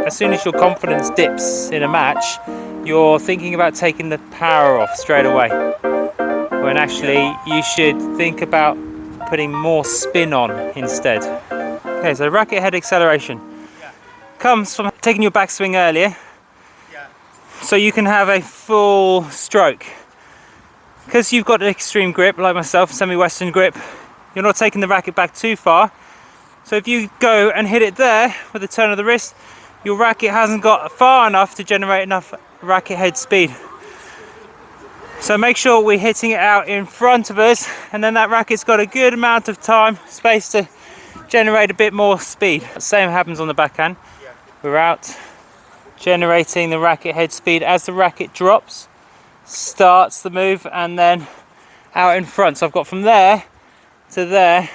as soon as your confidence dips in a match, you're thinking about taking the power off straight away. When actually you should think about putting more spin on instead. Okay, so racket head acceleration comes from taking your backswing earlier, so you can have a full stroke. Because you've got an extreme grip, like myself, semi-western grip, you're not taking the racket back too far. So if you go and hit it there with the turn of the wrist, your racket hasn't got far enough to generate enough racket head speed. So make sure we're hitting it out in front of us, and then that racket's got a good amount of time, space to generate a bit more speed. Same happens on the backhand. We're out generating the racket head speed as the racket drops, starts the move, and then out in front. So I've got from there to there,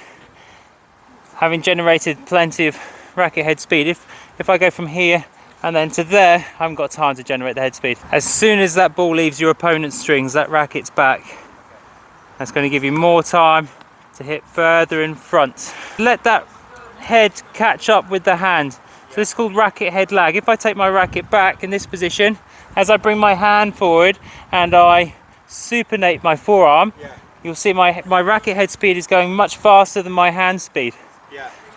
having generated plenty of racket head speed. If I go from here and then to there, I haven't got time to generate the head speed. As soon as that ball leaves your opponent's strings, that racket's back. That's going to give you more time to hit further in front. Let that head catch up with the hand. So this is called racket head lag. If I take my racket back in this position, as I bring my hand forward and I supinate my forearm, you'll see my racket head speed is going much faster than my hand speed.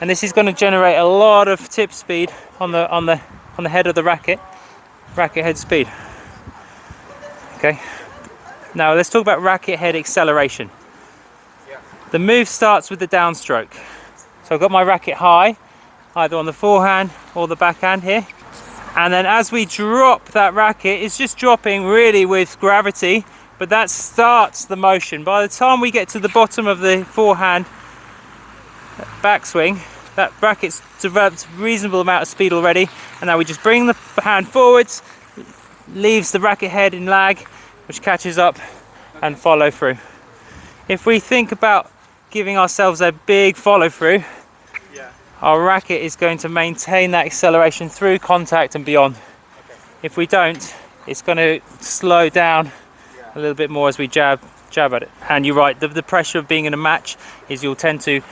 And this is going to generate a lot of tip speed on the head of the racket head speed. Okay. Now let's talk about racket head acceleration. The move starts with the downstroke. So I've got my racket high, either on the forehand or the backhand here. And then as we drop that racket, it's just dropping really with gravity, but that starts the motion. By the time we get to the bottom of the forehand backswing, that racket's developed a reasonable amount of speed already, and now we just bring the hand forwards, leaves the racket head in lag, which catches up and follow through. If we think about giving ourselves a big follow through, our racket is going to maintain that acceleration through contact and beyond. If we don't, it's going to slow down a little bit more as we jab at it. And you're right, the pressure of being in a match is you'll tend to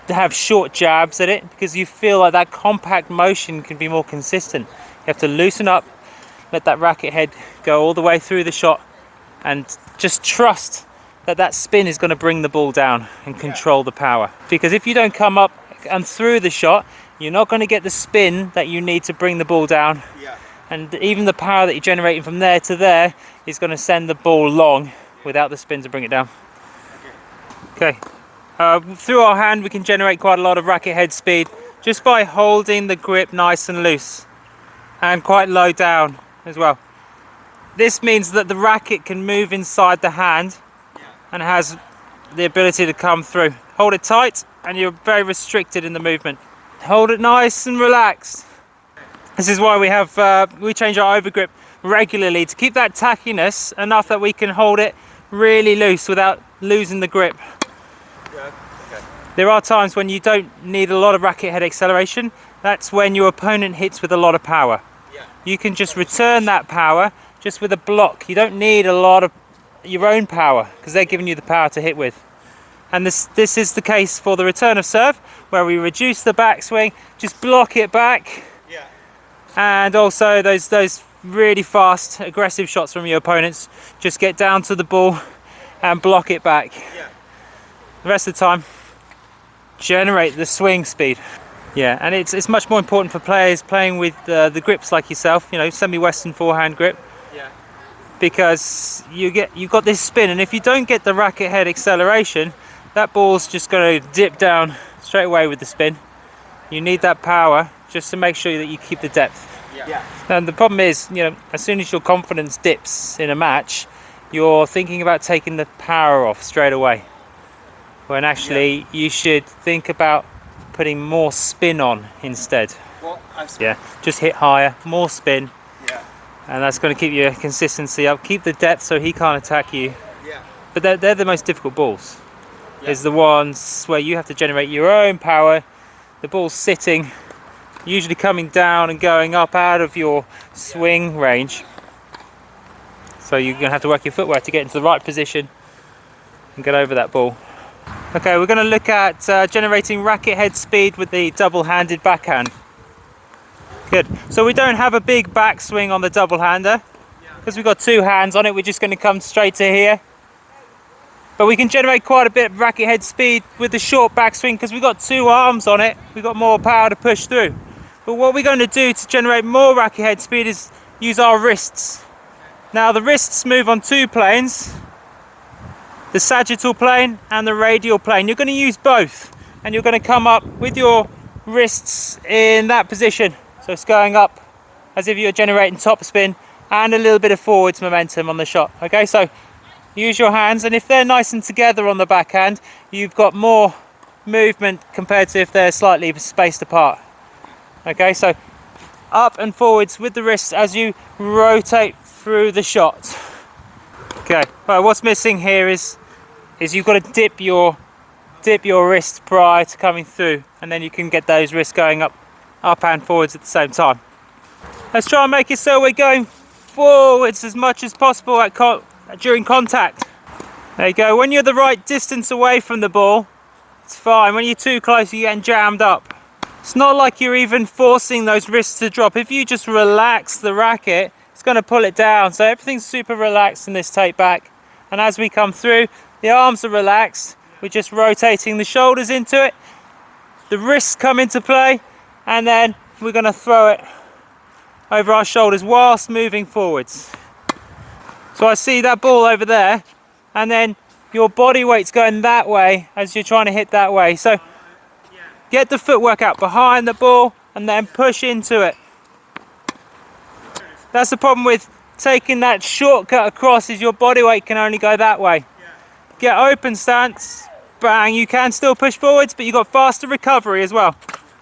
have short jabs at it, because you feel like that compact motion can be more consistent. You have to loosen up, let that racket head go all the way through the shot, and just trust that that spin is going to bring the ball down and control the power. Because if you don't come up and through the shot, you're not going to get the spin that you need to bring the ball down. And even the power that you're generating from there to there is going to send the ball long without the spin to bring it down. Okay. Through our hand we can generate quite a lot of racket head speed just by holding the grip nice and loose and quite low down as well. This means that the racket can move inside the hand and has the ability to come through. Hold it tight and you're very restricted in the movement. Hold it nice and relaxed. This is why we change our overgrip regularly to keep that tackiness enough that we can hold it really loose without losing the grip. There are times when you don't need a lot of racket head acceleration. That's when your opponent hits with a lot of power. You can just return that power just with a block. You don't need a lot of your own power because they're giving you the power to hit with. And this is the case for the return of serve, where we reduce the backswing, just block it back. And also those really fast, aggressive shots from your opponents, just get down to the ball and block it back. The rest of the time, generate the swing speed. And it's much more important for players playing with the grips like yourself, you know, semi-western forehand grip, because you've got this spin, and if you don't get the racket head acceleration, that ball's just going to dip down straight away with the spin. You need that power just to make sure that you keep the depth. And the problem is, you know, as soon as your confidence dips in a match, you're thinking about taking the power off straight away, when actually you should think about putting more spin on instead. Just hit higher, more spin, and that's going to keep your consistency up, keep the depth so he can't attack you. But they're the most difficult balls. Is the ones where you have to generate your own power. The ball's sitting, usually coming down and going up out of your swing range. So you're going to have to work your footwork to get into the right position and get over that ball. Okay, we're going to look at generating racket head speed with the double-handed backhand. Good. So we don't have a big backswing on the double hander because we've got two hands on it. We're just going to come straight to here. But we can generate quite a bit of racket head speed with the short backswing because we've got two arms on it. We've got more power to push through. But what we're going to do to generate more racket head speed is use our wrists. Now the wrists move on two planes, the sagittal plane and the radial plane. You're going to use both and you're going to come up with your wrists in that position. So it's going up as if you're generating top spin and a little bit of forwards momentum on the shot. Okay, so use your hands, and if they're nice and together on the backhand, you've got more movement compared to if they're slightly spaced apart. Okay, so up and forwards with the wrists as you rotate through the shot. Okay, well, what's missing here is you've got to dip your wrists prior to coming through, and then you can get those wrists going up and forwards at the same time. Let's try and make it so we're going forwards as much as possible during contact. There you go. When you're the right distance away from the ball, it's fine. When you're too close, you're getting jammed up. It's not like you're even forcing those wrists to drop. If you just relax the racket, it's going to pull it down. So everything's super relaxed in this take back. And as we come through, the arms are relaxed. We're just rotating the shoulders into it. The wrists come into play, and then we're going to throw it over our shoulders whilst moving forwards. So I see that ball over there, and then your body weight's going that way as you're trying to hit that way. So get the footwork out behind the ball and then push into it. That's the problem with taking that shortcut across, is your body weight can only go that way. Get open stance, bang, you can still push forwards, but you've got faster recovery as well.